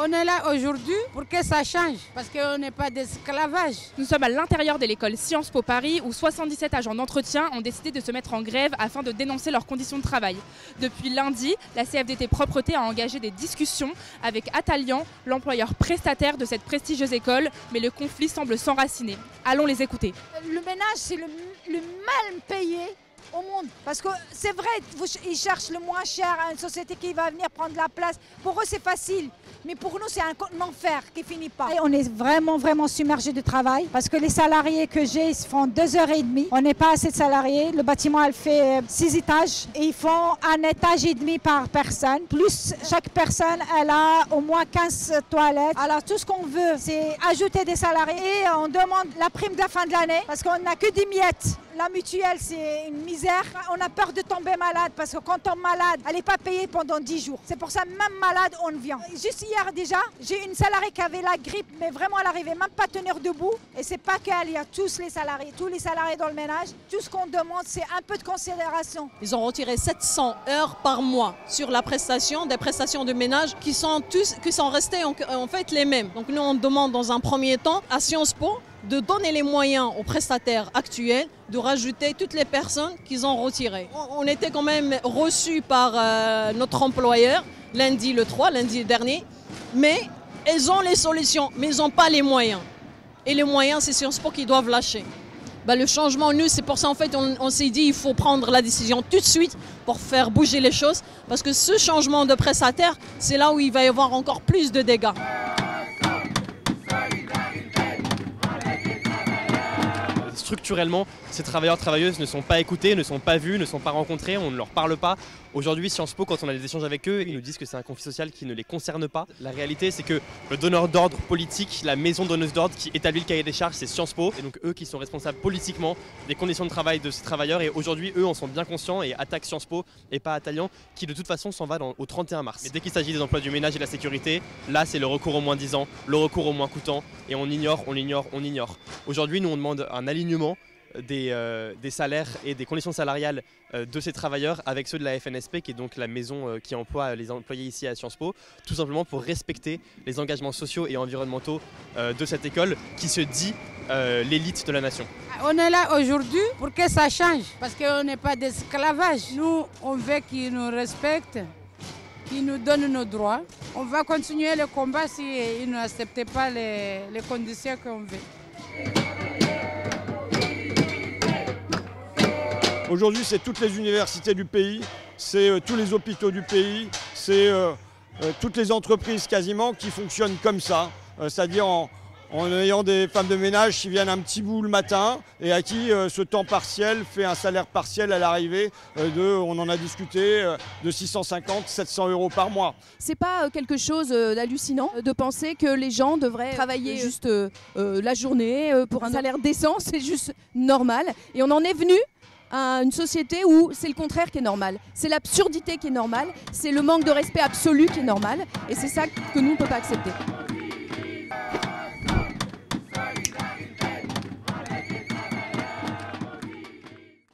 On est là aujourd'hui pour que ça change, parce qu'on n'est pas d'esclavage. Nous sommes à l'intérieur de l'école Sciences Po Paris où 77 agents d'entretien ont décidé de se mettre en grève afin de dénoncer leurs conditions de travail. Depuis lundi, la CFDT Propreté a engagé des discussions avec Atalian, l'employeur prestataire de cette prestigieuse école, mais le conflit semble s'enraciner. Allons les écouter. Le ménage, c'est le mal payé au monde. Parce que c'est vrai, ils cherchent le moins cher à une société qui va venir prendre la place. Pour eux, c'est facile. Mais pour nous, c'est un enfer qui finit pas. Et on est vraiment submergé de travail parce que les salariés que j'ai, ils font 2h30. On n'est pas assez de salariés. Le bâtiment, elle fait 6 étages et ils font 1 étage et demi par personne. Plus chaque personne, elle a au moins 15 toilettes. Alors tout ce qu'on veut, c'est ajouter des salariés et on demande la prime de la fin de l'année parce qu'on n'a que des miettes. La mutuelle, c'est une misère. On a peur de tomber malade parce que quand on tombe malade, elle n'est pas payée pendant 10 jours. C'est pour ça, même malade, on vient. Juste hier déjà, j'ai une salariée qui avait la grippe, mais vraiment, elle n'arrivait même pas à tenir debout. Et c'est pas qu'elle, il y a tous les salariés dans le ménage. Tout ce qu'on demande, c'est un peu de considération. Ils ont retiré 700 heures par mois sur la prestation, des prestations de ménage qui sont restées en fait les mêmes. Donc nous, on demande dans un premier temps à Sciences Po de donner les moyens aux prestataires actuels de rajouter toutes les personnes qu'ils ont retirées. On était quand même reçus par notre employeur lundi dernier, mais ils ont les solutions, mais ils n'ont pas les moyens. Et les moyens, c'est Sciences Po qui doivent lâcher. Le changement, nous, c'est pour ça en fait on s'est dit il faut prendre la décision tout de suite pour faire bouger les choses, parce que ce changement de prestataire, c'est là où il va y avoir encore plus de dégâts. Structurellement, ces travailleurs, travailleuses ne sont pas écoutés, ne sont pas vus, ne sont pas rencontrés, on ne leur parle pas. Aujourd'hui, Sciences Po, quand on a des échanges avec eux, ils nous disent que c'est un conflit social qui ne les concerne pas. La réalité, c'est que le donneur d'ordre politique, la maison donneuse d'ordre qui établit le cahier des charges, c'est Sciences Po. Et donc eux qui sont responsables politiquement des conditions de travail de ces travailleurs. Et aujourd'hui, eux en sont bien conscients et attaquent Sciences Po et pas Atalian, qui de toute façon s'en va au 31 mars. Mais dès qu'il s'agit des emplois du ménage et de la sécurité, là c'est le recours au moins 10 ans, le recours au moins coûtant. Et on ignore. Aujourd'hui, nous on demande un alignement des salaires et des conditions salariales de ces travailleurs avec ceux de la FNSP, qui est donc la maison qui emploie les employés ici à Sciences Po, tout simplement pour respecter les engagements sociaux et environnementaux de cette école qui se dit l'élite de la nation. On est là aujourd'hui pour que ça change, parce qu'on n'est pas d'esclavage. Nous, on veut qu'ils nous respectent, qu'ils nous donnent nos droits. On va continuer le combat s'ils n'acceptent pas les conditions qu'on veut. Aujourd'hui, c'est toutes les universités du pays, c'est tous les hôpitaux du pays, c'est toutes les entreprises quasiment qui fonctionnent comme ça, c'est-à-dire en ayant des femmes de ménage qui viennent un petit bout le matin et à qui ce temps partiel fait un salaire partiel à l'arrivée on en a discuté, de 650, 700 € par mois. C'est pas quelque chose d'hallucinant de penser que les gens devraient travailler juste la journée pour un salaire décent, c'est juste normal. Et on en est venu à une société où c'est le contraire qui est normal. C'est l'absurdité qui est normale, c'est le manque de respect absolu qui est normal, et c'est ça que nous, on ne peut pas accepter.